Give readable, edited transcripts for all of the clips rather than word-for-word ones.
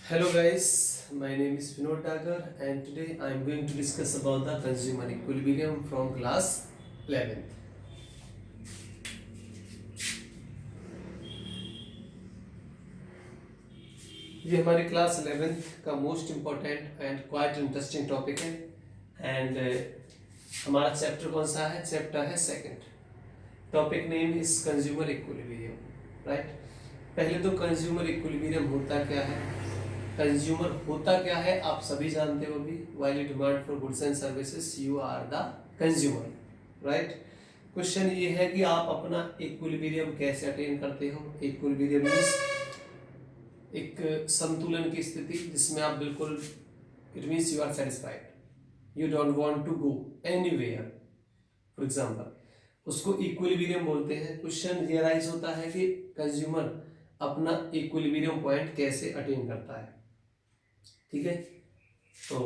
Hello guys, my name is Vinod Dagar and today I am going to discuss about the consumer equilibrium from class 11th. ये हमारे class 11th का most important and quite interesting topic है and हमारा chapter कौन सा है? Chapter है second. Topic name is consumer equilibrium, right. पहले तो कंज्यूमर इक्विलिब्रियम होता क्या है? कंज्यूमर होता क्या है आप सभी जानते हो भी। While you demand for goods and services you are the consumer, right. Question ये है कि आप अपना इक्विलिब्रियम कैसे अटेन करते हो? इक्विलिब्रियम मींस एक संतुलन की स्थिति जिसमें आप बिल्कुल, it means you are satisfied, you don't want to go anywhere, for example, उसको इक्विलिब्रियम बोलते हैं। क्वेश्चन ये राइज होता है कि कंज्यूमर अपना इक्विलिब्रियम पॉइंट कैसे अटेन करता है, ठीक है। तो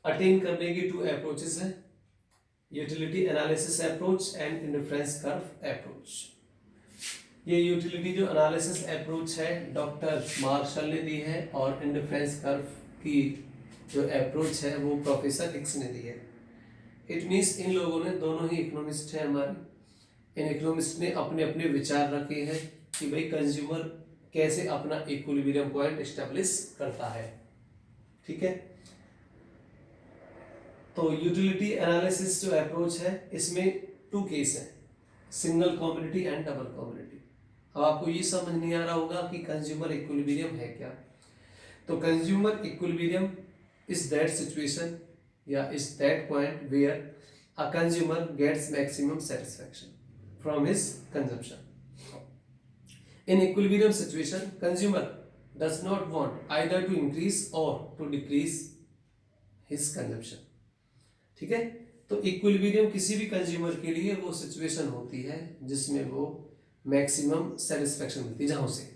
अटेन करने की टू अप्रोचेस है, utility analysis approach and indifference curve approach. ये यूटिलिटी जो एनालिसिस अप्रोच है डॉक्टर मार्शल ने दी है और इंडिफरेंस कर्व की जो अप्रोच है वो प्रोफेसर हिक्स ने दी है। इट मीन्स इन लोगों ने, दोनों ही इकोनॉमिस्ट हैं हमारे, इन इकोनॉमिस्ट ने अपने अपने विचार रखे हैं कि भाई कंज्यूमर कैसे अपना इक्विलिब्रियम पॉइंट एस्टेब्लिश करता है, ठीक है। तो यूटिलिटी एनालिसिस जो अप्रोच है इसमें टू केस है, single commodity and double commodity. अब आपको ये समझ नहीं आ रहा होगा कि कंज्यूमर इक्विलिब्रियम है क्या। तो consumer equilibrium is that situation या is that point where a consumer gets maximum satisfaction from his consumption. In equilibrium situation, consumer does not want either to increase or to decrease his consumption, ठीक है। तो equilibrium किसी भी consumer के लिए वो situation होती है जिसमें वो मैक्सिमम सेटिस्फैक्शन मिलती है, जहां से,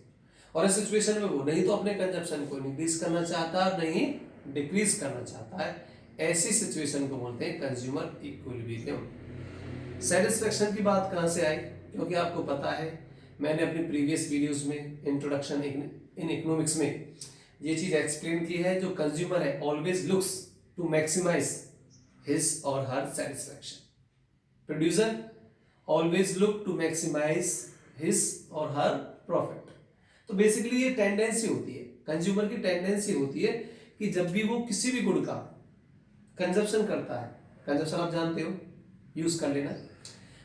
और इस सिचुएशन में वो नहीं तो अपने कंजम्पशन को इंक्रीज करना चाहता नहीं डिक्रीज करना चाहता है, ऐसी सिचुएशन को बोलते हैं कंज्यूमर इक्विलिब्रियम। सेटिस्फैक्शन की बात कहां से आई? क्योंकि आपको पता है मैंने अपनी प्रीवियस वीडियोस में इंट्रोडक्शन इन इकोनॉमिक्स में ये चीज एक्सप्लेन की है, जो कंज्यूमर है always looks to maximise his और her satisfaction, producer always look to maximise his और हर प्रॉफिट। तो बेसिकली ये टेंडेंसी होती है, कंज्यूमर की टेंडेंसी होती है कि जब भी वो किसी भी गुड का कंजप्शन करता है, कंजप्शन आप जानते हो, यूज कर लेना,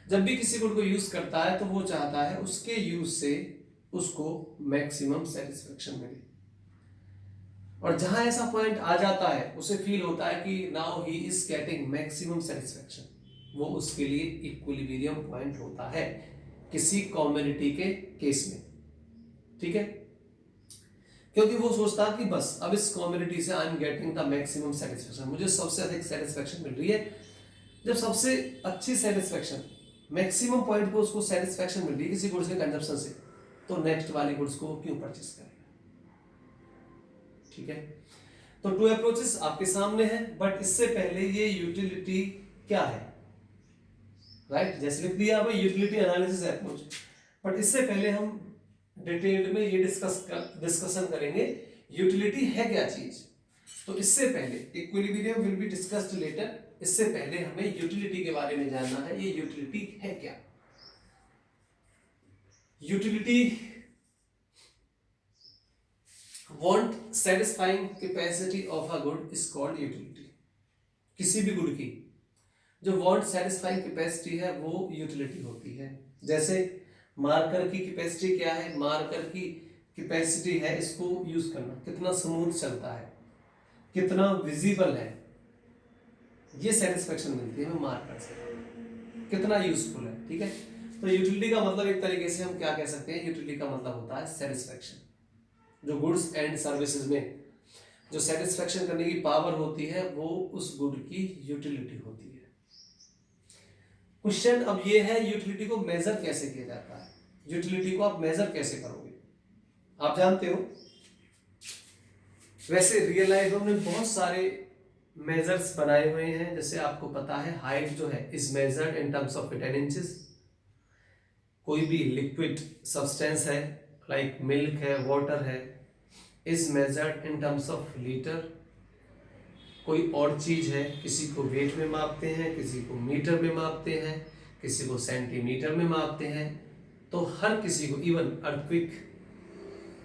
जब भी किसी गुड को यूज करता है तो वो चाहता है उसके यूज से उसको मैक्सिमम सेटिस्फेक्शन मिले, और जहां ऐसा पॉइंट आ जाता है उसे फील होता है कि now he is getting maximum satisfaction, वो उसके लिए इक्विलिब्रियम पॉइंट होता है किसी कॉमोडिटी के केस में, ठीक है। क्योंकि वो सोचता है कि बस अब इस कॉमोडिटी से I am getting the maximum satisfaction, मुझे सबसे अधिक सेटिस्फेक्शन मिल रही है। जब सबसे अच्छी सेटिस्फेक्शन, मैक्सिमम पॉइंट पे उसको सेटिस्फेक्शन मिल रही है किसी गुड्स के कंजप्शन से, तो नेक्स्ट वाली गुड्स को क्यों परचेस करेगा, ठीक है। तो टू अप्रोचेस आपके सामने है, बट इससे पहले ये यूटिलिटी क्या है, राइट, जैसे लिख दिया भाई यूटिलिटी एनालिसिस अप्रोच, बट इससे पहले हम डिटेल्ड में ये डिस्कशन करेंगे यूटिलिटी है क्या चीज। तो इससे पहले equilibrium will be discussed later, इससे पहले हमें यूटिलिटी के बारे में जानना है, ये यूटिलिटी है क्या। Utility want satisfying capacity of a good is called utility. किसी भी गुड की जो वांट सेटिस्फाइंग कैपेसिटी है वो यूटिलिटी होती है। जैसे मार्कर की कैपेसिटी क्या है? मार्कर की कैपेसिटी है इसको यूज करना, कितना स्मूथ चलता है, कितना विजिबल है, ये सेटिस्फेक्शन मिलती है हमें मार्कर से, कितना यूजफुल है, ठीक है। तो यूटिलिटी का मतलब एक तरीके से हम क्या कह सकते हैं, यूटिलिटी का मतलब होता है सेटिस्फेक्शन। जो गुड्स एंड सर्विसेज में जो सेटिस्फेक्शन करने की पावर होती है वो उस गुड की यूटिलिटी होती है। क्वेश्चन अब ये है यूटिलिटी को मेजर कैसे किया जाता है, यूटिलिटी को आप मेजर कैसे करोगे? आप जानते हो वैसे रियल लाइफ में बहुत सारे मेजर्स बनाए हुए हैं, जैसे आपको पता है हाइट जो है is measured in terms of 10 inches. कोई भी लिक्विड सब्सटेंस है लाइक मिल्क है, वाटर है, is measured in terms of litre. कोई और चीज है, किसी को वेट में मापते हैं, किसी को मीटर में मापते हैं, किसी को सेंटीमीटर में मापते हैं। तो हर किसी को, इवन अर्थक्वेक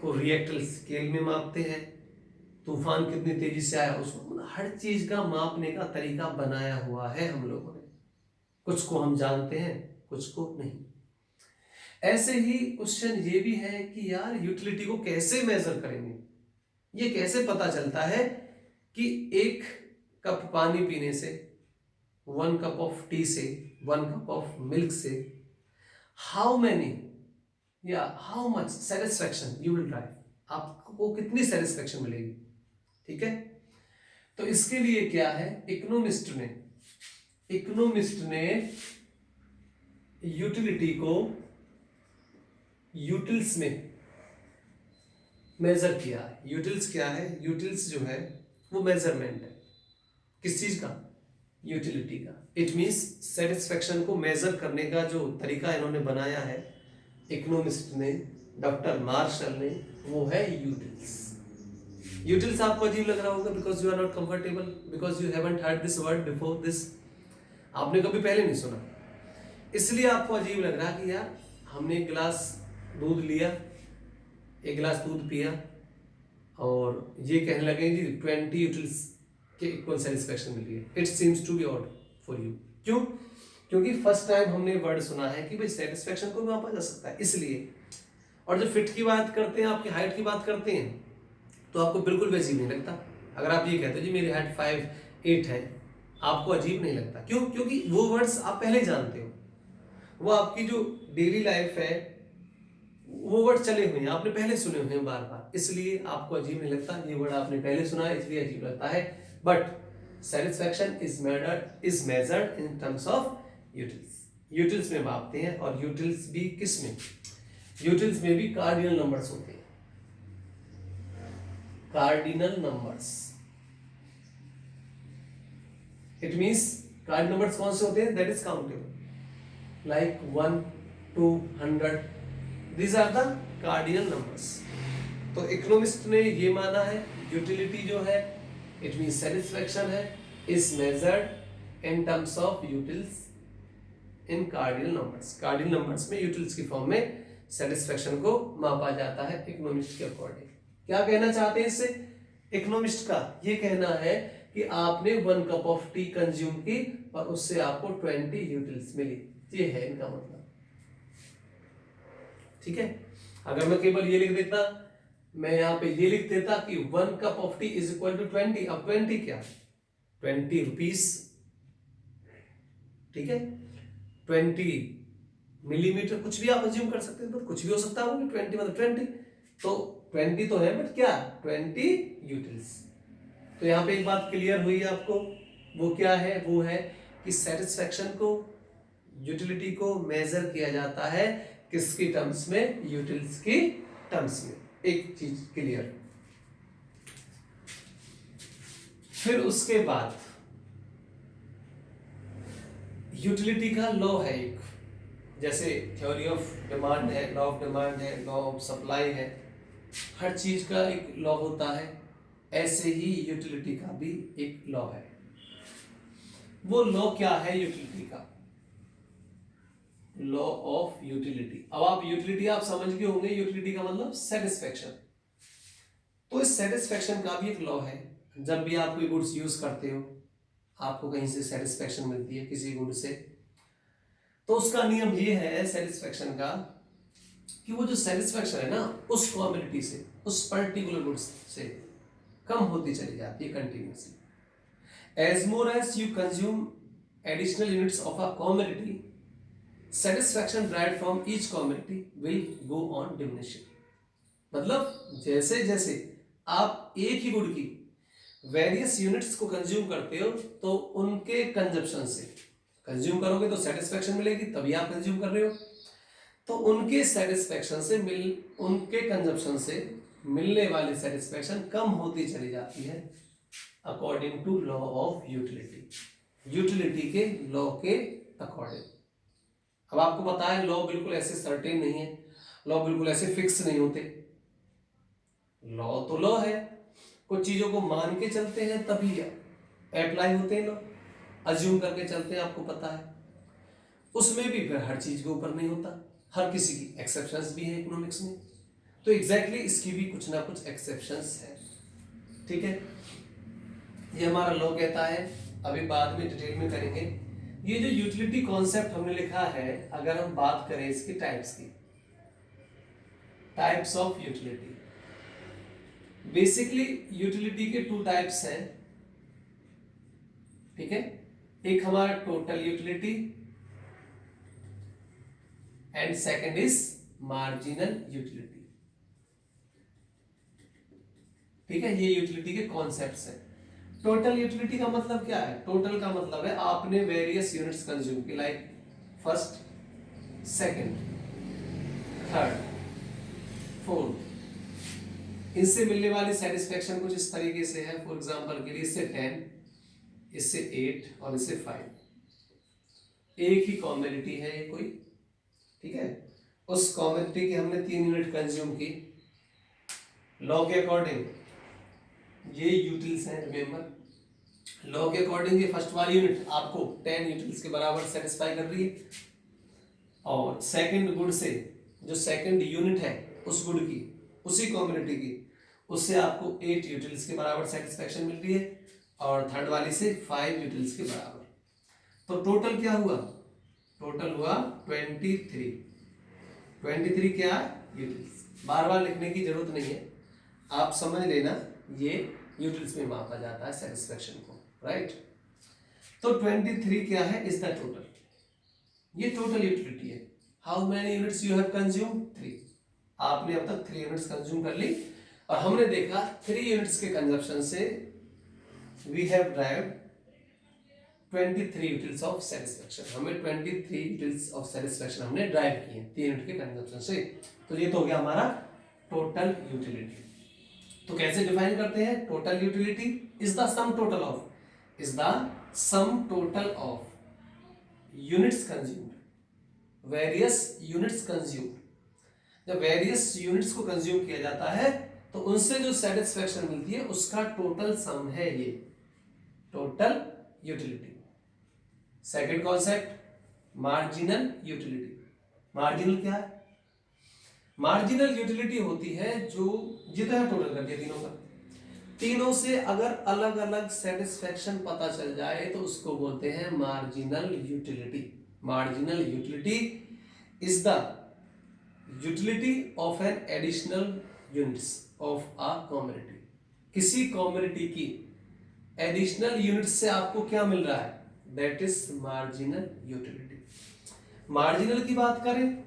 को रिएक्टर स्केल में मापते हैं। तूफान कितनी तेजी से आया उसको, मतलब हर चीज का मापने का तरीका बनाया हुआ है हम लोगों ने। कुछ को हम जानते हैं, कुछ को नहीं। ऐसे ही क्वेश्चन ये भी है कि यार यूटिलिटी को कैसे मेजर करेंगे, ये कैसे पता चलता है कि 1 कप पानी पीने से, 1 कप ऑफ टी से, 1 कप ऑफ मिल्क से हाउ मैनी या how much satisfaction you will drive, आपको कितनी सेटिस्फैक्शन मिलेगी। ठीक है, तो इसके लिए क्या है, इकोनोमिस्ट ने यूटिलिटी को यूटिल्स में मेजर किया है। यूटिल्स क्या है, यूटिल्स जो है वो मेजरमेंट है किस चीज का, यूटिलिटी का। इट मींस सेटिस्फैक्शन को मेजर करने का जो तरीका इन्होंने बनाया है इकोनॉमिस्ट ने, डॉक्टर मार्शल ने, वो है यूटिल्स। यूटिल्स आपको अजीब लग रहा होगा because you are not comfortable, because you haven't heard this word before this, आपने कभी पहले नहीं सुना, इसलिए आपको अजीब लग रहा कि यार हमने एक गिलास दूध लिया, एक गिलास दूध पिया और ये कहने लगे जी 20 यूटिल्स के इक्वल सेटिस्फैक्शन मिल रही है। It seems to be odd for you. क्यों? क्योंकि फर्स्ट टाइम हमने वर्ड सुना है कि भाई सेटिस्फैक्शन को मापा जा सकता है, इसलिए। और जब फिट की बात करते हैं, आपकी हाइट की बात करते हैं, तो आपको बिल्कुल भी अजीब नहीं लगता। अगर आप ये कहते हो जी मेरी हाइट 5'8" है, आपको अजीब नहीं लगता। क्यों? क्योंकि वो वर्ड्स आप पहले जानते हो, वो आपकी जो डेली लाइफ है वो वर्ड चले हुए हैं, आपने पहले सुने हुए हैं बार बार, इसलिए आपको अजीब नहीं लगता। ये वर्ड आपने पहले सुना है इसलिए अजीब लगता है। But satisfaction is measured in terms of utils. Utils में मापते हैं, और यूटिल्स भी किस में, यूटिल्स में भी कार्डिनल नंबर्स होते हैं। Cardinal numbers, it means cardinal numbers कौन से होते हैं, that is countable, like 1 2 100, these are the cardinal numbers। तो इकोनॉमिस्ट ने ये माना है यूटिलिटी जो है इट मीन सेटिस्फैक्शन है is measured in terms of utils in cardinal numbers. Cardinal numbers में यूटिल्स की फॉर्म में सेटिस्फैक्शन को मापा जाता है इकोनॉमिस्ट के अकॉर्डिंग। क्या कहना चाहते हैं इससे इकोनॉमिस्ट का, ये कहना है कि आपने 1 कप ऑफ टी कंज्यूम की और उससे आपको 20 यूटिल्स मिली, ये है इनका मतलब। ठीक है, अगर मैं केवल ये लिख देता, मैं यहाँ पे ये लिख देता कि 1 cup of tea is equal to 20, अब 20 क्या, 20 रुपीस, ठीक है, 20 मिलीमीटर, कुछ भी आप अज्यूम कर सकते हैं, तो कुछ भी हो सकता है, 20 मतलब 20, तो 20 तो है, बट क्या 20 यूटिल्स। तो यहाँ पे एक बात क्लियर हुई आपको, वो क्या है, वो है कि सेटिस्फैक्शन को, यूटिलिटी को मेजर किया जाता है किसकी टर्म्स में, यूटिल्स की टर्म्स में। एक चीज क्लियर। फिर उसके बाद यूटिलिटी का लॉ है एक, जैसे थ्योरी ऑफ डिमांड है, लॉ ऑफ डिमांड है, लॉ ऑफ सप्लाई है, हर चीज का एक लॉ होता है, ऐसे ही यूटिलिटी का भी एक लॉ है। वो लॉ क्या है यूटिलिटी का, लॉ ऑफ यूटिलिटी। अब आप यूटिलिटी आप समझ गए होंगे, यूटिलिटी का मतलब सेटिस्फैक्शन। तो इस सेटिस्फैक्शन का भी एक लॉ है। जब भी आप कोई गुड्स यूज करते हो, आपको कहीं से सेटिस्फैक्शन मिलती है किसी गुड से, तो उसका नियम ये है सेटिस्फैक्शन का कि वो जो सेटिस्फैक्शन है ना, उस क्वांटिटी से, उस पर्टिकुलर गुड्स से कम होती चली जाती है continuously. As more as you consume additional units of a commodity, satisfaction derived from each commodity will go on diminishing। मतलब जैसे जैसे आप एक ही गुड की वेरियस यूनिट्स को कंज्यूम करते हो, तो उनके कंजप्शन से, कंज्यूम करोगे तो सेटिस्फैक्शन मिलेगी, तभी आप कंज्यूम कर रहे हो, तो उनके सेटिस्फैक्शन से उनके कंजप्शन से मिलने वाली सेटिस्फैक्शन कम होती चली जाती है according to law of utility, utility के लॉ के अकॉर्डिंग। अब आपको पता है लॉ बिल्कुल ऐसे सर्टेन नहीं है, लॉ बिल्कुल ऐसे फिक्स नहीं होते, लॉ तो लॉ है, कुछ चीजों को मान के चलते हैं तभी अप्लाई होते हैं लॉ, अज्यूम करके चलते हैं, आपको पता है। उसमें भी फिर हर चीज के ऊपर नहीं होता, हर किसी की एक्सेप्शंस भी है इकोनॉमिक्स में, तो एग्जैक्टली इसकी भी कुछ ना कुछ एक्सेप्शंस है। ठीक है, ये हमारा लॉ कहता है, अभी बाद में डिटेल में करेंगे। ये जो यूटिलिटी कॉन्सेप्ट हमने लिखा है, अगर हम बात करें इसकी टाइप्स की, types of utility, basically utility के टू टाइप्स हैं। ठीक है, एक हमारा total utility and second is marginal utility. ठीक है, ये यूटिलिटी के कॉन्सेप्ट्स हैं। टोटल यूटिलिटी का मतलब क्या है? टोटल का मतलब है आपने वेरियस यूनिट्स कंज्यूम की, like first, second, third, fourth, इनसे मिलने वाली सेटिस्फेक्शन कुछ इस तरीके से है। फॉर एग्जांपल के लिए इससे 10, इससे 8 और इससे 5, एक ही कॉम्बिनिटी है ये कोई। ठीक है, उस कॉम्बिनिटी की हमने 3 यूनिट कंज्यूम की, लॉ के अकॉर्डिंग ये यूटिल्स हैं, रिमेंबर लॉ के अकॉर्डिंग ये फर्स्ट वाली यूनिट आपको 10 यूटिल्स के बराबर सेटिस्फाई कर रही है, और सेकंड गुड से जो सेकंड यूनिट है उस गुड की, उसी कम्युनिटी की, उससे आपको 8 यूटिल्स के बराबर सेटिस्फेक्शन मिल रही है, और थर्ड वाली से 5 यूटिल्स के बराबर। तो टोटल क्या हुआ? टोटल हुआ 23 क्या यूटिल्स। बार बार लिखने की जरूरत नहीं है, आप समझ लेना, ये यूटिल्स में मापा जाता है सेटिस्फेक्शन को, राइट। तो 23 क्या है? इज द टोटल, ये टोटल यूटिलिटी है। How many units you have consume? 3। आपने अब तक 3 यूनिट्स कंज्यूम कर ली, और हमने देखा 3 यूनिट्स के कंजप्शन से we have derived 23 utils of satisfaction. हमें 23 यूटिल्स ऑफ सेटिस्फेक्शन हमने ड्राइव किए 3 यूनिट के कंजप्शन से। तो ये तो हो गया हमारा टोटल यूटिलिटी। तो कैसे डिफाइन करते हैं? Total utility is the sum total of, is the sum total of units consumed, various units consumed. जब वेरियस यूनिट्स को कंज्यूम किया जाता है तो उनसे जो सेटिस्फेक्शन मिलती है उसका टोटल सम है ये total utility. Second concept, marginal utility. Marginal क्या है? मार्जिनल यूटिलिटी होती है जो, जितना टोटल कर दिया तीनों का, तीनों से अगर अलग अलग सेटिस्फेक्शन पता चल जाए तो उसको बोलते हैं marginal utility. Marginal utility is the utility of an additional units of a community. किसी कम्युनिटी की एडिशनल यूनिट से आपको क्या मिल रहा है? That is marginal utility. Marginal की बात करें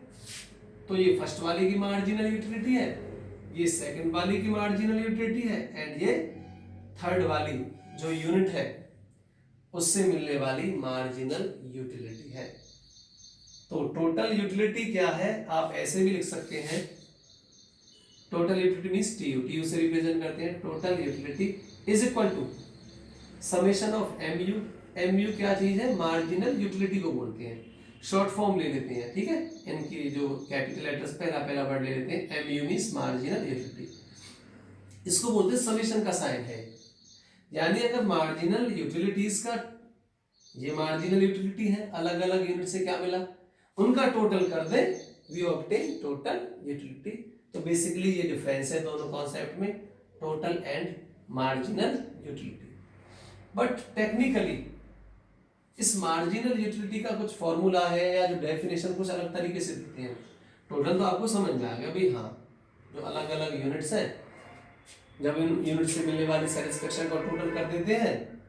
तो ये फर्स्ट वाले की मार्जिनल यूटिलिटी है, ये सेकंड वाली की मार्जिनल यूटिलिटी है, एंड ये थर्ड वाली जो यूनिट है उससे मिलने वाली मार्जिनल यूटिलिटी है। तो टोटल यूटिलिटी क्या है? आप ऐसे भी लिख सकते हैं, टोटल यूटिलिटी मींस टीयू से रिप्रेजेंट करते हैं। Total utility is equal to summation of MU. MU क्या चीज है? मार्जिनल यूटिलिटी को बोलते हैं, शॉर्ट फॉर्म ले लेते हैं। ठीक है, इनकी जो कैपिटल लेटर्स पहला पहला वर्ड ले लेते हैं, एमयू मींस मार्जिनल यूटिलिटी, इसको बोलते हैं समेशन का साइन है। यानी अगर मार्जिनल यूटिलिटीज का, ये मार्जिनल यूटिलिटी है, अलग अलग यूनिट से क्या मिला उनका टोटल कर दे, वी ऑब्टेन टोटल यूटिलिटी। तो बेसिकली ये डिफरेंस है दोनों कॉन्सेप्ट में, total and marginal utility. But technically इस मार्जिनल यूटिलिटी का कुछ फॉर्मूला है या जो डेफिनेशन कुछ अलग तरीके से देते हैं। टोटल तो आपको समझ में आ गया भाई, हाँ, जो अलग अलग यूनिट्स हैं जब इन यूनिट से मिलने वाली सेटिस्फेक्शन को टोटल कर देते हैं,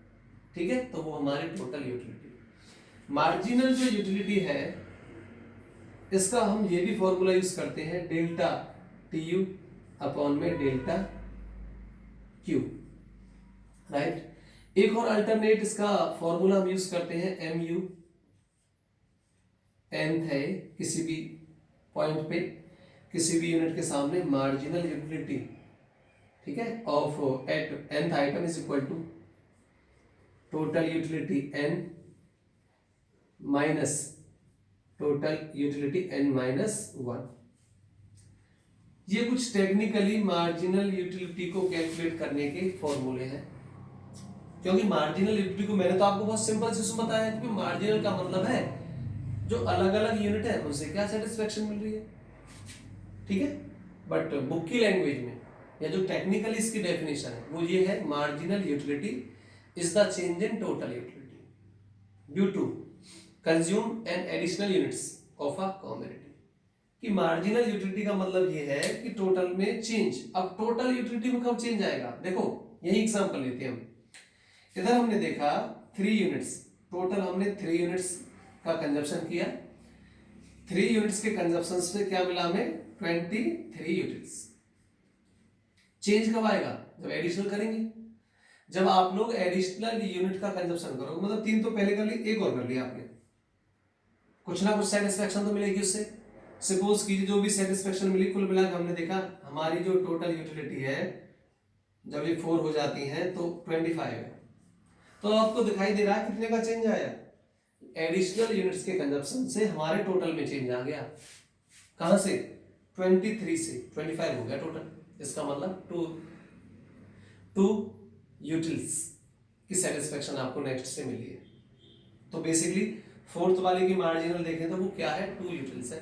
ठीक है, तो वो हमारी टोटल यूटिलिटी। मार्जिनल जो यूटिलिटी है इसका हम ये भी फॉर्मूला यूज करते हैं, डेल्टा टी यू अपॉन में डेल्टा क्यू, राइट। एक और अल्टरनेट इसका फॉर्मूला हम यूज करते हैं, एम यू, nth है किसी भी पॉइंट पे, किसी भी यूनिट के सामने मार्जिनल यूटिलिटी, ठीक है, of at nth item is equal to total utility n minus total utility n minus 1। ये कुछ टेक्निकली मार्जिनल यूटिलिटी को कैलकुलेट करने के फॉर्मूले हैं। क्योंकि मार्जिनल यूटिलिटी को मैंने तो आपको बहुत सिंपल से बताया है कि मार्जिनल का मतलब है जो अलग अलग यूनिट है उनसे क्या सेटिस्फेक्शन मिल रही है, ठीक है। बट बुक की लैंग्वेज में या जो टेक्निकली इसकी डेफिनेशन है वो ये है, marginal utility is the change in total utility due to consume and additional units of a commodity. कि मार्जिनल यूटिलिटी का मतलब ये है कि टोटल में चेंज। अब टोटल यूटिलिटी में कब चेंज आएगा, देखो यही एग्जांपल लेते हैं हम। इधर हमने देखा 3 यूनिट्स, टोटल हमने 3 यूनिट्स का कंजप्शन किया, 3 यूनिट्स के कंजप्शन से क्या मिला हमें 23 यूनिट्स। चेंज कब आएगा, जब एडिशनल करेंगे। जब आप लोग एडिशनल यूनिट का कंजप्शन करोगे, मतलब 3 तो पहले कर ली, एक और कर लिया आपने, कुछ ना कुछ सेटिस्फेक्शन तो मिलेगी उससे। सपोज कीजिए जो भी सेटिस्फेक्शन मिली, कुल मिलाकर हमने देखा हमारी जो टोटल यूटिलिटी है जब ये 4 हो जाती है तो 25 है। तो आपको दिखाई दे रहा है कितने का चेंज आया, एडिशनल यूनिट्स के कंजप्शन से हमारे टोटल में चेंज आ गया। कहां से, 23 से 25 हो गया टोटल। इसका मतलब टू यूटिल्स की सेटिस्फेक्शन आपको नेक्स्ट से मिली है। तो बेसिकली फोर्थ वाले की मार्जिनल देखें तो वो क्या है, 2 यूटिल्स है।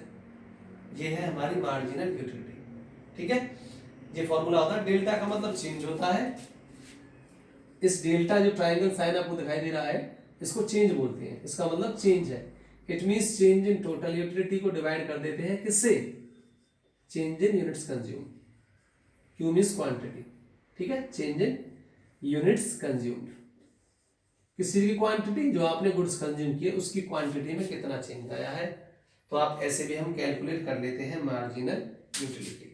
ये है हमारी मार्जिनल यूटिलिटी, ठीक है। ये फॉर्मूला होता है, डेल्टा का मतलब चेंज होता है। इस डेल्टा जो ट्रायंगल साइन आपको दिखाई दे रहा है इसको चेंज बोलते हैं, इसका मतलब चेंज है। It means change in total utility को डिवाइड कर देते हैं किससे, change in units consume. Q means quantity, ठीक है, चेंज इन यूनिट्स कंज्यूम्ड। किस चीज की क्वांटिटी, जो आपने गुड्स कंज्यूम किए उसकी क्वांटिटी में कितना चेंज आया है। तो आप ऐसे भी हम कैलकुलेट कर लेते हैं मार्जिनल यूटिलिटी।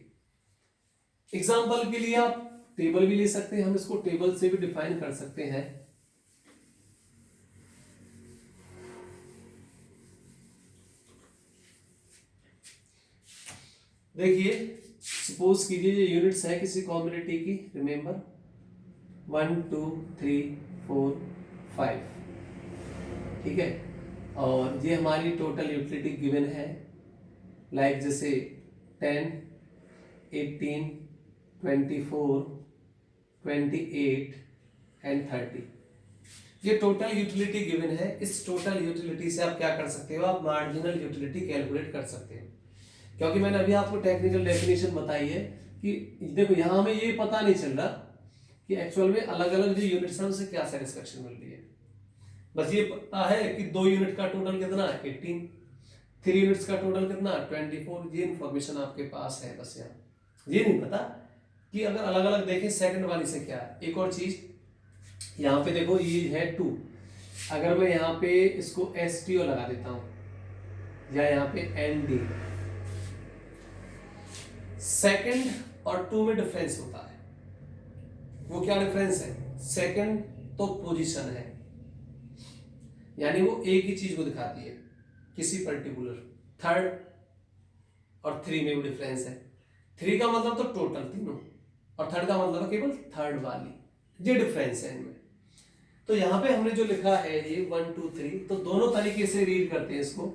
एग्जांपल के लिए आप टेबल भी ले सकते हैं, हम इसको टेबल से भी डिफाइन कर सकते हैं। देखिए सपोज कीजिए ये यूनिट्स है किसी कम्युनिटी की, रिमेंबर 1 2 3 4 5, ठीक है। और ये हमारी टोटल यूटिलिटी गिवन है, लाइक जैसे 10 18 24 28 एंड 30। ये टोटल यूटिलिटी गिवन है। इस टोटल यूटिलिटी से आप क्या कर सकते हो, आप मार्जिनल यूटिलिटी कैलकुलेट कर सकते हो। क्योंकि मैंने अभी आपको टेक्निकल डेफिनेशन बताई है कि देखो यहां हमें ये पता नहीं चल रहा कि एक्चुअल में अलग अलग जो यूनिट्स हैं उनसे क्या सेटिस्फेक्शन मिल रही है। बस ये पता है कि 2 यूनिट का टोटल कितना है 18, 3 यूनिट्स का टोटल कितना 24। ये इंफॉर्मेशन आपके पास है, बस यहाँ ये नहीं पता कि अगर अलग अलग देखें सेकंड वाली से क्या है। एक और चीज यहाँ पे देखो ये है 2, अगर मैं यहाँ पे इसको STO लगा देता हूं या यहाँ पे ND, सेकंड और 2 में डिफरेंस होता है। वो क्या डिफरेंस है, सेकंड तो पोजीशन है, यानी वो एक ही चीज को दिखाती है किसी पर्टिकुलर। थर्ड और 3 में भी डिफरेंस है। 3 का मतलब तो टोटल तीनों, और थर्ड का मतलब है केवल थर्ड वाली, ये डिफरेंस है इनमें। तो यहां पे हमने जो लिखा है ये 1 2 3, तो दोनों तरीके से रीड करते हैं इसको।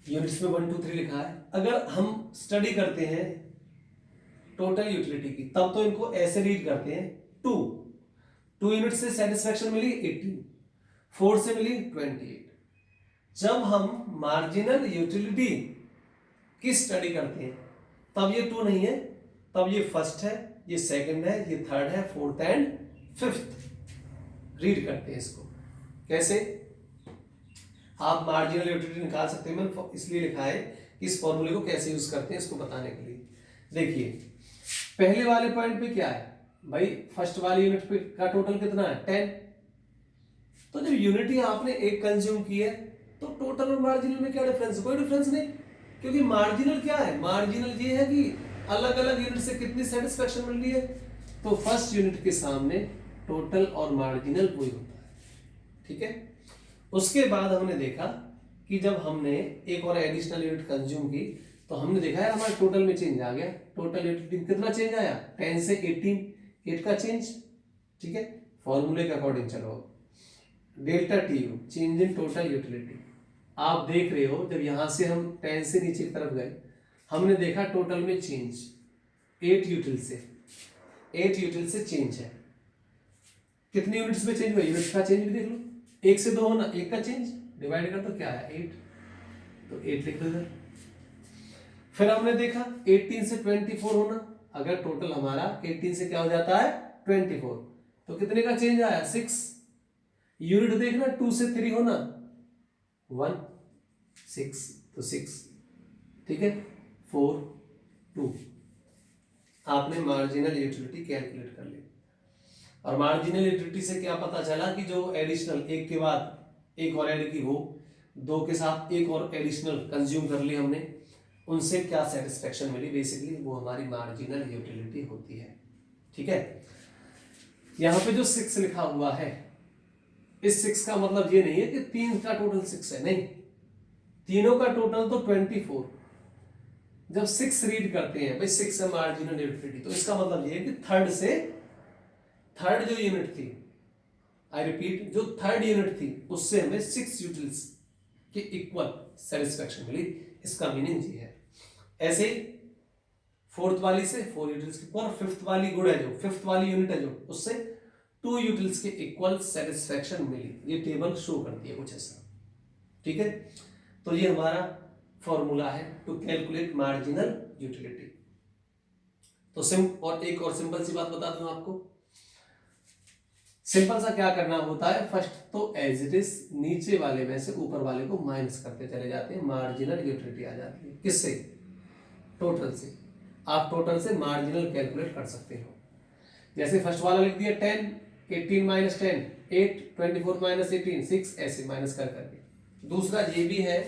यूनिट्स में 1 2 3 लिखा है। अगर हम स्टडी करते हैं टोटल यूटिलिटी की तब तो इनको ऐसे रीड करते हैं 2 यूनिट से सेटिस्फेक्शन मिली 18, 4 से मिली 28। जब हम मार्जिनल यूटिलिटी की स्टडी करते हैं तब ये 2 नहीं है, तब ये फर्स्ट है, ये सेकंड है, ये थर्ड है, फोर्थ एंड फिफ्थ रीड करते हैं इसको। कैसे आप मार्जिनल यूटिलिटी निकाल सकते हैं, मैंने इसलिए लिखा है कि इस फॉर्मूले को कैसे यूज करते हैं इसको बताने के लिए। देखिए पहले वाले पॉइंट पे क्या है भाई, फर्स्ट वाली यूनिट पे का टोटल कितना है 10। तो जब यूनिटी आपने एक कंज्यूम की है तो टोटल और मार्जिनल में क्या डिफरेंस है, कोई डिफरेंस नहीं। क्योंकि मार्जिनल क्या है, मार्जिनल ये है कि अलग अलग यूनिट से कितनी सेटिस्फेक्शन मिल रही है। तो फर्स्ट यूनिट के सामने टोटल और मार्जिनल वही होता है, ठीक है। उसके बाद हमने देखा कि जब हमने एक और एडिशनल यूनिट कंज्यूम की तो हमने देखा है हमारे टोटल में चेंज आ गया। टोटल यूटिलिटी कितना चेंज आया, 10 से 18, 8 का चेंज, ठीक है। फॉर्मूले के अकॉर्डिंग चलो, delta TU change in total utility. आप देख रहे हो जब यहां से हम 10 से नीचे की तरफ गए हमने देखा टोटल में चेंज 8 यूटिल से चेंज है। कितनी यूनिट्स में चेंज हुआ, यूनिट्स का चेंज भी देख लो, 1 से 2 होना, 1 का चेंज डिवाइड कर तो क्या है 8, तो 8 लिख दो इधर। फिर हमने देखा 18 से 24 होना, अगर टोटल हमारा 18 से क्या हो जाता है 24, तो कितने का चेंज आया 6। यूनिट देखना 2 से 3 होना 1 6, तो 6, ठीक है 4 2। आपने मार्जिनल यूटिलिटी कैलकुलेट कर ली। और मार्जिनल यूटिलिटी से क्या पता चला कि जो एडिशनल एक के बाद एक और ऐड की हो, 2 के साथ एक और एडिशनल कंज्यूम कर ली हमने, उनसे क्या सेटिस्फेक्शन मिली, बेसिकली वो हमारी मार्जिनल यूटिलिटी होती है। ठीक है, यहां पे जो 6 लिखा हुआ है, इस 6 का मतलब ये नहीं है कि 3 का टोटल 6 है, नहीं, तीनों का टोटल तो 24। जब 6 रीड करते हैं भाई 6 है मार्जिनल यूटिलिटी, तो इसका मतलब ये है कि थर्ड जो यूनिट थी, आई रिपीट, जो थर्ड यूनिट थी उससे हमें 6 यूटिल्स के इक्वल सेटिस्फेक्शन मिली, इसका मीनिंग ये है। ऐसे फोर्थ वाली से 4 यूटिल्स के इक्वल, फिफ्थ वाली गुड है जो, फिफ्थ वाली यूनिट है जो, उससे 2 यूटिल्स के इक्वल सेटिस्फेक्शन मिली। ये टेबल शो करती है कुछ ऐसा। ठीक है, तो ये हमारा फॉर्मूला है टू कैलकुलेट मार्जिनल यूटिलिटी। तो और एक और सिंपल सी बात बता दूं आपको, सिंपल सा क्या करना होता है, फर्स्ट तो एज इट इज नीचे वाले में से ऊपर वाले को माइनस करते चले जाते हैं, मार्जिनल यूटिलिटी आ जाती है। किससे, टोटल से। आप टोटल से मार्जिनल कैलकुलेट कर सकते हो। जैसे फर्स्ट वाला लिख दिया 10, 18 माइनस 10 8, 24 माइनस 18 6, ऐसे माइनस कर करके। दूसरा ये भी है,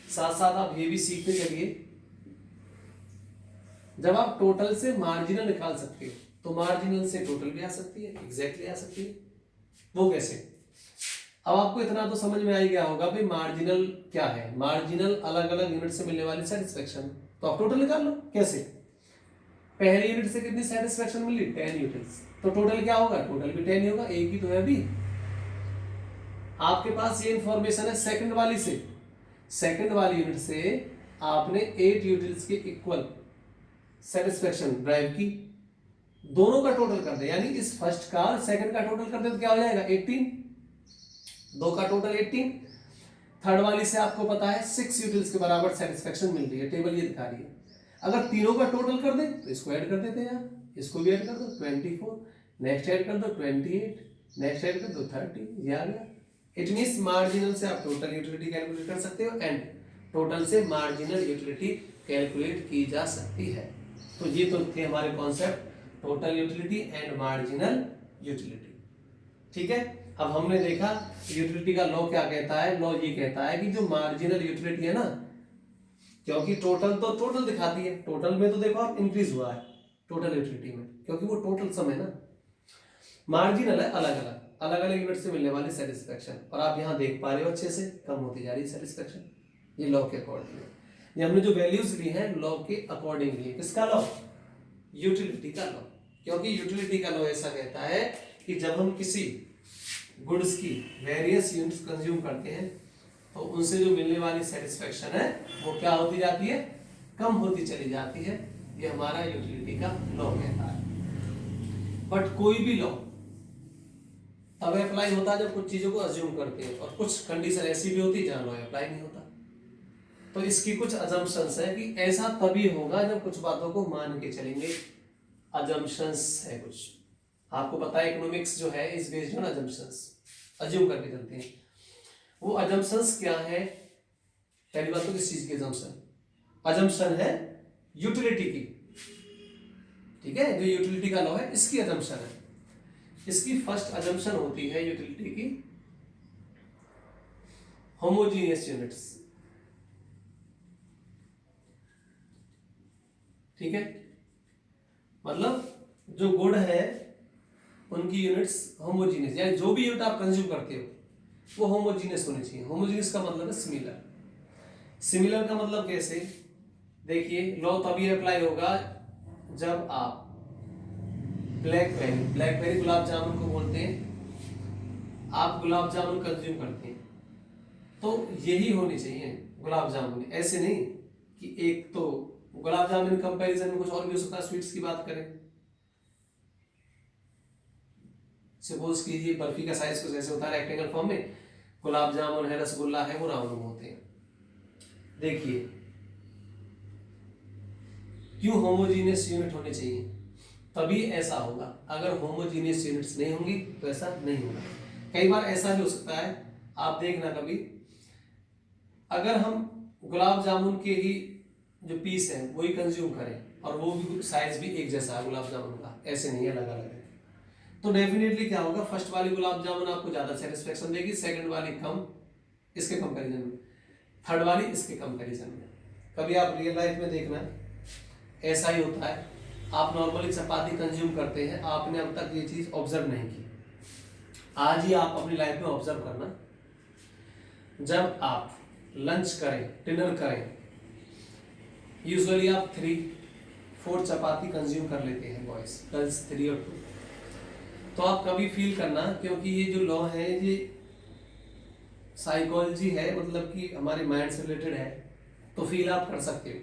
साथ साथ आप ये भी सीखते चलिए, जब आप टोटल से मार्जिनल निकाल सकते हो तो मार्जिनल से टोटल भी आ सकती है, एग्जैक्टली आ सकती है। वो कैसे, अब आपको इतना तो समझ में आ ही गया होगा भाई मार्जिनल क्या है। मार्जिनल अलग अलग यूनिट से मिलने वाली सेटिस्फेक्शन, तो आप टोटल निकाल लो। कैसे, पहले यूनिट से कितनी सेटिस्फेक्शन मिली 10 यूनिट्स, तो टोटल क्या होगा, टोटल भी 10 ही होगा, एक ही तो है अभी। आपके पास ये इंफॉर्मेशन है सेकंड वाली से, सेकंड वाली यूनिट से आपने 8 यूनिट्स के इक्वल सेटिस्फेक्शन ड्राइव की, दोनों का टोटल कर दे, यानी इस फर्स्ट का सेकंड का टोटल कर दे तो क्या हो जाएगा 18, 2 का टोटल 18। थर्ड वाली से आपको पता है 6 यूटिल्स के बराबर सेटिस्फेक्शन मिल रही है, टेबल ये दिखा रही है। अगर तीनों का टोटल कर दे तो इसको ऐड कर देते हैं यार, इसको भी ऐड कर दो 24, नेक्स्ट ऐड कर दो 28, नेक्स्ट ऐड कर दो 30, ये आ गया। इट मींस मार्जिनल से आप टोटल यूटिलिटी कैलकुलेट कर सकते हो एंड टोटल से मार्जिनल यूटिलिटी कैलकुलेट की जा सकती है। तो ये तो थे हमारे concept, total utility and marginal utility. ठीक है, अब हमने देखा यूटिलिटी का लॉ क्या कहता है। लॉ ये कहता है कि जो मार्जिनल यूटिलिटी है ना, क्योंकि टोटल तो टोटल दिखाती है, टोटल में तो देखो आप इंक्रीज हुआ है टोटल यूटिलिटी में, क्योंकि वो टोटल सम है ना। मार्जिनल है अलग अलग यूनिट से मिलने वाली सेटिस्फेक्शन, और आप यहाँ देख पा रहे हो अच्छे से कम होती जा रही है सेटिस्फेक्शन, ये लॉ के अकॉर्डिंग है। ये हमने जो वैल्यूज ली हैं लॉ के अकॉर्डिंग ली है। किसका लॉ, यूटिलिटी का लॉ। क्योंकि यूटिलिटी का लॉ ऐसा कहता है कि जब हम किसी गुड्स की वेरियस यूनिट्स कंज्यूम करते हैं तो उनसे जो मिलने वाली सेटिस्फेक्शन है वो क्या होती जाती है, कम होती चली जाती है। ये हमारा यूटिलिटी का लॉ कहता है। बट कोई भी लॉ तब अप्लाई होता है जब कुछ चीजों को अज्यूम करते हैं, और कुछ कंडीशन ऐसी भी होती है जहां लॉ अप्लाई नहीं होता। तो इसकी कुछ अजम्पशंस है कि ऐसा तभी होगा जब कुछ बातों को मान के चलेंगे। अजम्पशंस है कुछ, आपको पता है इकोनॉमिक्स जो है is based on assumptions, assume करके चलते हैं। वो अजम्पशंस क्या है, पहली बात तो किस चीज की अजम्पशन, अजम्पशन है यूटिलिटी की। ठीक है, जो यूटिलिटी का लॉ है इसकी अजम्पशन है। इसकी फर्स्ट अजम्पशन होती है यूटिलिटी की होमोजीनियस यूनिट्स। ठीक है, मतलब जो गुड है उनकी यूनिट्स होमोजीनियस, यानी जो भी यूनिट आप कंज्यूम करते हो वो होमोजीनियस होनी चाहिए। होमोजीनियस का मतलब है सिमिलर। सिमिलर का मतलब कैसे, देखिए लॉ तभी अप्लाई होगा जब आप ब्लैकबेरी गुलाब जामुन को बोलते हैं, आप गुलाब जामुन कंज्यूम करते हैं तो यही होनी चाहिए गुलाब जामुन, ऐसे नहीं कि एक तो गुलाब जामुन कंपैरिजन में कुछ और भी हो सकता है। स्वीट्स की बात करें, सपोज कीजिए बर्फी का साइज कुछ ऐसे होता है रेक्टेंगल फॉर्म में, गुलाब जामुन है, रसगुल्ला है, वो राउंड में होते हैं। देखिए क्यों होमोजीनियस यूनिट होने चाहिए, तभी ऐसा होगा। अगर होमोजीनियस यूनिट्स नहीं होंगी तो ऐसा नहीं होगा। कई बार ऐसा भी हो सकता है, आप देखना कभी, अगर हम गुलाब जामुन के ही जो पीस है वही कंज्यूम करें और वो भी साइज भी एक जैसा है गुलाब जामुन का, ऐसे नहीं अलग अलग है, तो डेफिनेटली क्या होगा, फर्स्ट वाली गुलाब जामुन आपको ज्यादा सेटिस्फेक्शन देगी, सेकंड वाली कम इसके कंपैरिजन में, थर्ड वाली इसके कंपैरिजन में। कभी आप रियल लाइफ में देखना ऐसा ही होता है। आप नॉर्मली चपाती कंज्यूम करते हैं, आपने अब तक ये चीज ऑब्जर्व नहीं की, आज ही आप अपनी लाइफ में ऑब्जर्व करना, जब आप लंच करें, डिनर करें, यूजुअली आप 3-4 चपाती कंज्यूम कर लेते हैं बॉयज, गर्ल्स 3 और 2। तो आप कभी फील करना, क्योंकि ये जो लॉ है ये साइकोलॉजी है, मतलब कि हमारे माइंड से रिलेटेड है, तो फील आप कर सकते हो।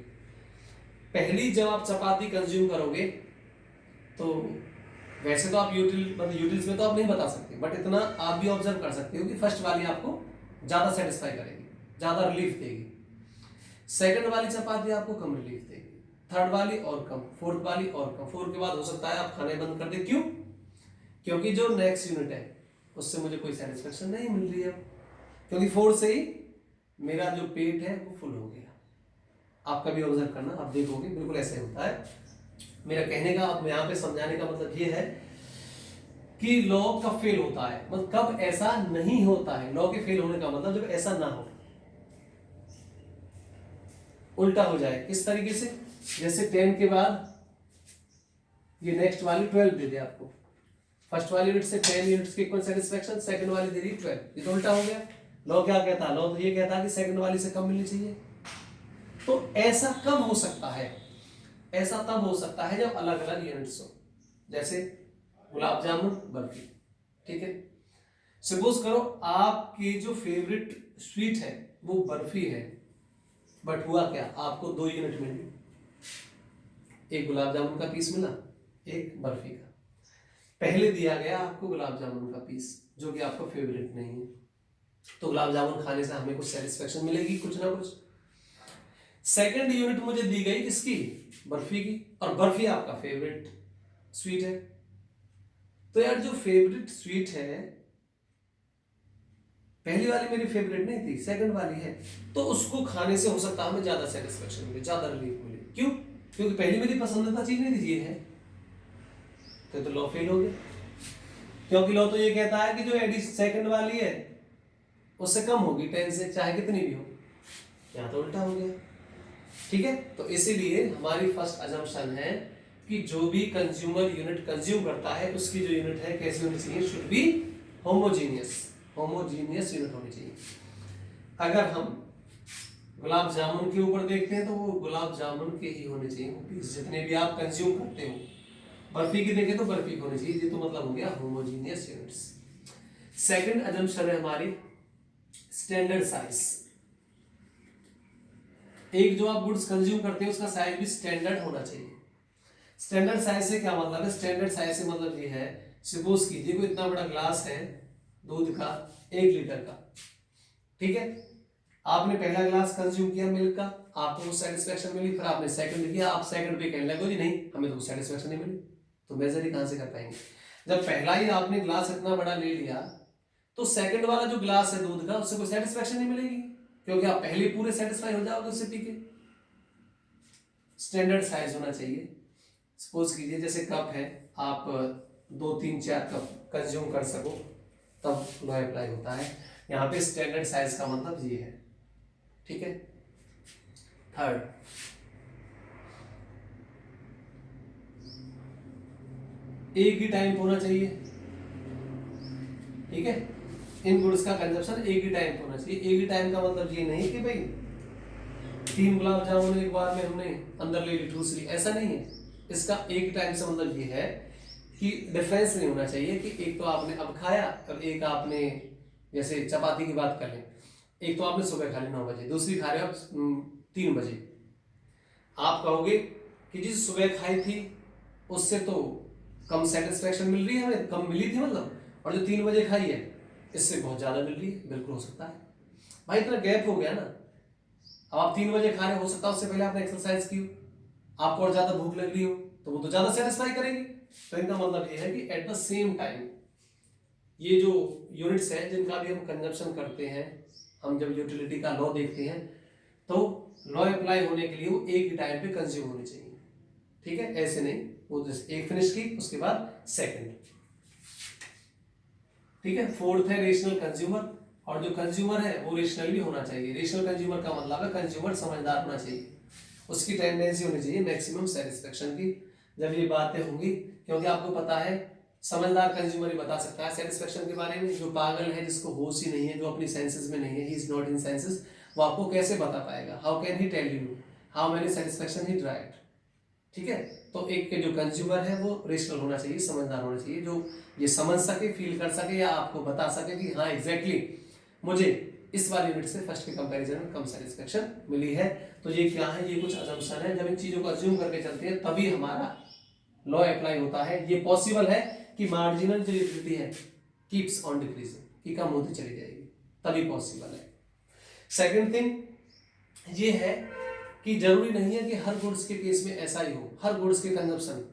पहली जब आप चपाती कंज्यूम करोगे तो वैसे तो आप यूटिल्स में तो आप नहीं बता सकते, बट इतना आप भी ऑब्जर्व कर सकते हो कि फर्स्ट वाली आपको ज्यादा सेटिस्फाई करेगी, ज्यादा रिलीफ देगी, सेकंड वाली चपाती आपको कम रिलीफ देगी, थर्ड वाली और कम, फोर्थ वाली और कम, फोर्थ के बाद हो सकता है आप खाने बंद कर दे। क्यों? क्योंकि जो नेक्स्ट यूनिट है उससे मुझे कोई सेटिस्फेक्शन नहीं मिल रही है, क्योंकि फोर्थ से ही मेरा जो पेट है वो फुल हो गया। आप कभी ऑब्जर्व करना, आप देखोगे बिल्कुल ऐसे होता है। मेरा कहने का, अब यहाँ पे समझाने का मतलब ये है कि लॉ कब फेल होता है, मतलब कब ऐसा नहीं होता है। लॉ के फेल होने का मतलब जब ऐसा ना हो, उल्टा हो जाए। किस तरीके से? जैसे 10 के बाद ये नेक्स्ट वाली 12 दे दे आपको, फर्स्ट वाली यूनिट से 10 यूनिट्स की इक्वल सेटिस्फेक्शन, सेकंड वाली दे रही 12, ये तो उल्टा हो गया। लॉ क्या कहता है? लॉ तो ये कहता है कि सेकंड वाली से कम मिलनी चाहिए। तो ऐसा कब हो सकता है? ऐसा तब हो सकता है जब अलग अलग यूनिट्स हो, जैसे गुलाब जामुन, बर्फी, ठीक है। सपोज करो आपकी जो फेवरेट स्वीट है वो बर्फी है, बट हुआ क्या, आपको 2 यूनिट मिली, एक गुलाब जामुन का पीस मिला, एक बर्फी का। पहले दिया गया आपको गुलाब जामुन का पीस जो कि आपका फेवरेट नहीं है, तो गुलाब जामुन खाने से हमें कुछ सेटिस्फेक्शन मिलेगी, कुछ ना कुछ। सेकंड यूनिट मुझे दी गई किसकी? बर्फी की, और बर्फी आपका फेवरेट स्वीट है। तो यार जो फेवरेट स्वीट है, पहली वाली मेरी फेवरेट नहीं थी, सेकंड वाली है, तो उसको खाने से हो सकता है हमें ज्यादा सेटिस्फेक्शन मिले, ज्यादा रिलीफ मिले। क्यों? क्योंकि पहली मेरी पसंदीदा चीज नहीं थी, ये है, तो लॉ फेल हो गया। क्योंकि लॉ तो ये कहता है कि जो एडी सेकंड वाली है उससे कम होगी 10 से, चाहे कितनी भी हो। यहाँ तो उल्टा हो गया, ठीक है। तो इसीलिए हमारी फर्स्ट अजम्पशन है कि जो भी कंज्यूमर यूनिट कंज्यूम करता है उसकी जो यूनिट है कैसी होनी चाहिए? Should be homogeneous, homogeneous unit होनी चाहिए। अगर हम गुलाब जामुन के ऊपर देखते हैं तो वो गुलाब जामुन के ही होने चाहिए, जितने भी आप कंज्यूम करते हो। बर्फी की देखें तो बर्फी की होनी चाहिए, ये तो मतलब हो गया होमोजीनियस यूनिट्स। सेकंड अजम्पशन है हमारी स्टैंडर्ड साइज। एक जो आप गुड्स कंज्यूम करते हैं उसका साइज भी स्टैंडर्ड होना चाहिए। स्टैंडर्ड साइज से क्या मतलब है? स्टैंडर्ड साइज से मतलब ये है, सपोज कीजिए कोई इतना बड़ा ग्लास है दूध का 1 लीटर का, ठीक है। आपने पहला ग्लास कंज्यूम किया मिल्क का, आपको सेटिस्फेक्शन मिली, फिर आपने सेकंड किया, आप सेकंड पे कहने लगे जी नहीं हमें तो सेटिस्फेक्शन नहीं मिली, तो मेजर ही कहां से कर पाएंगे? जब पहला ही आपने ग्लास इतना बड़ा ले लिया तो सेकंड वाला जो ग्लास है दूध का उससे कोई सेटिस्फेक्शन नहीं मिलेगी, क्योंकि आप पहले पूरे सेटिस्फाई हो जाओगे उससे पी के। स्टैंडर्ड साइज होना चाहिए। सपोज कीजिए जैसे कप है, आप 2, 3, 4 कप कंज्यूम कर सको, तब लॉ अप्लाई होता है। यहाँ पे स्टैंडर्ड साइज का मतलब ये है, ठीक है। थर्ड, एक ही टाइम होना चाहिए, ठीक है। इन गुड्स का कंजप्शन एक ही टाइम होना चाहिए। एक ही टाइम का मतलब ये नहीं कि भाई 3 गुलाब जामुन एक बार में हमने अंदर ले ली, ठूस ली, ऐसा नहीं है। इसका एक टाइम से मतलब ये है कि डिफरेंस नहीं होना चाहिए कि एक तो आपने अब खाया और एक आपने, जैसे चपाती की बात कर लें, एक तो आपने सुबह खा ली 9 बजे, दूसरी खा रहे हो आप 3 बजे। आप कहोगे कि जी सुबह खाई थी उससे तो कम सेटिस्फेक्शन मिल रही है हमें, कम मिली थी मतलब, और जो 3 बजे खाई है इससे बहुत ज्यादा मिल रही है। बिल्कुल हो सकता है भाई, इतना गैप हो गया ना। अब आप 3 बजे खा रहे हो सकता है उससे पहले आपने एक्सरसाइज की हो, आपको और ज्यादा भूख लग रही हो, तो वो तो ज्यादा सेटिस्फाई करेंगे। तो इनका मतलब ये है कि एट द सेम टाइम ये जो यूनिट्स हैं जिनका भी हम कंजप्शन करते हैं, हम जब यूटिलिटी का लॉ देखते हैं तो लॉ अप्लाई होने के लिए वो एक ही टाइम पे कंज्यूम होनी चाहिए। ठीक है, ऐसे नहीं वो एक फिनिश की उसके बाद सेकंड। ठीक है, फोर्थ है रेशनल कंज्यूमर, और जो कंज्यूमर है वो रेशनल भी होना चाहिए। रेशनल कंज्यूमर का मतलब है कंज्यूमर समझदार होना चाहिए, उसकी टेंडेंसी होनी चाहिए मैक्सिमम सेटिस्फेक्शन की। जब ये बातें होंगी, क्योंकि आपको पता है समझदार कंज्यूमर ही बता सकता है सेटिस्फेक्शन के बारे में। जो पागल है, जिसको होश ही नहीं है, जो अपनी सेंसेस में नहीं है, he is not in senses, वो आपको कैसे बता पाएगा? How can he tell you how many satisfaction he derived? ठीक है, तो एक के जो कंज्यूमर है वो रेशनल होना चाहिए, समझदार होना चाहिए, जो ये समझ सके, फील कर सके, या आपको बता सके कि हाँ एग्जैक्टली मुझे इस वाली यूनिट से फर्स्ट के कंपैरिजन में कम सेटिस्फेक्शन मिली है। तो ये क्या है? ये कुछ अजम्पशन है। जब इन चीजों को अज्यूम करके चलते हैं तभी हमारा लॉ अप्लाई होता है। ये पॉसिबल है कि मार्जिनल जो यूटिलिटी है कीप्स ऑन डिक्रीजिंग, कि कम होती चली जाएगी, तभी पॉसिबल है। सेकंड थिंग ये है कि जरूरी नहीं है कि हर गुड्स के केस में ऐसा ही हो, हर गुड्स के कंजप्शन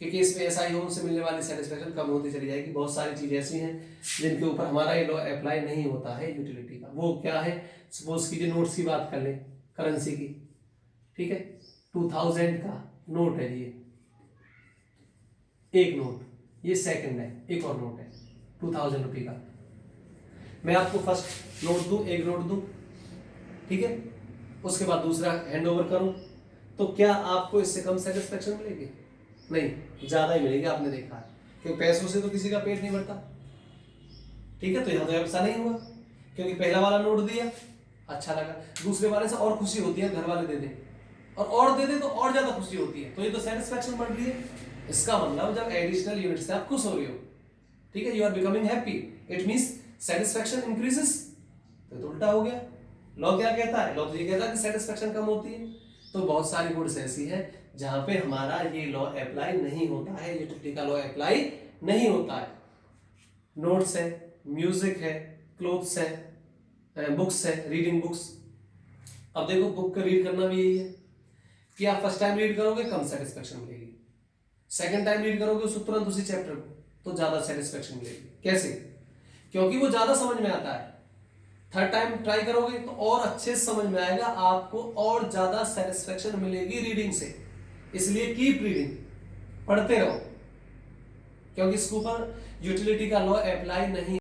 के केस में ऐसा ही हो, उनसे मिलने वाली सेटिस्फेक्शन कम होती चली जाएगी। बहुत सारी चीजें ऐसी हैं जिनके ऊपर हमारा ये लॉ अप्लाई नहीं होता है यूटिलिटी का। वो क्या है? सपोज कीजिए नोट्स की बात कर ले, करेंसी की। ठीक है, 2000 का नोट है ये, एक नोट, ये सेकंड है, एक और नोट है 2000 रुपये का। मैं आपको फर्स्ट नोट दूं, एक नोट दूं, ठीक है, उसके बाद दूसरा हैंड ओवर करूं, तो क्या आपको इससे कम सेटिस्फेक्शन मिलेगी? नहीं, ज्यादा ही मिलेगी। आपने देखा है, क्योंकि पैसों से तो किसी का पेट नहीं भरता। ठीक है, तो यहां तो ऐसा नहीं हुआ, क्योंकि पहला वाला नोट दिया, अच्छा लगा, दूसरे वाले से और खुशी होती है, घर वाले दे दें और दे दे तो और ज्यादा खुशी होती है, तो ये तो सेटिस्फेक्शन बढ़ रही है। इसका मतलब जब एडिशनल यूनिट से आप खुश हो रहे हो, ठीक है, you are becoming happy, it means satisfaction increases. तो उल्टा हो गया। लॉ क्या कहता है? लॉ तो ये कहता है कि सेटिस्फेक्शन कम होती है। तो बहुत सारी गुड्स ऐसी है जहां पे हमारा ये लॉ अप्लाई नहीं होता है, यूटिलिटी का लॉ अप्लाई नहीं होता है। नोट्स है, म्यूजिक है, क्लोथ्स है, बुक्स है, रीडिंग बुक्स। अब देखो, बुक का रीड करना भी यही है कि आप फर्स्ट टाइम रीड करोगे कम सेटिस्फेक्शन मिलेगी, सेकंड टाइम रीड करोगे उसको तुरंत उसी चैप्टर को, तो ज्यादा सेटिस्फेक्शन मिलेगी। कैसे? क्योंकि वो ज्यादा समझ में आता है। थर्ड टाइम ट्राई करोगे तो और अच्छे से समझ में आएगा, आपको और ज्यादा सेटिस्फेक्शन मिलेगी रीडिंग से। इसलिए कीप रीडिंग, पढ़ते रहो, क्योंकि इसके ऊपर यूटिलिटी का लॉ अप्लाई नहीं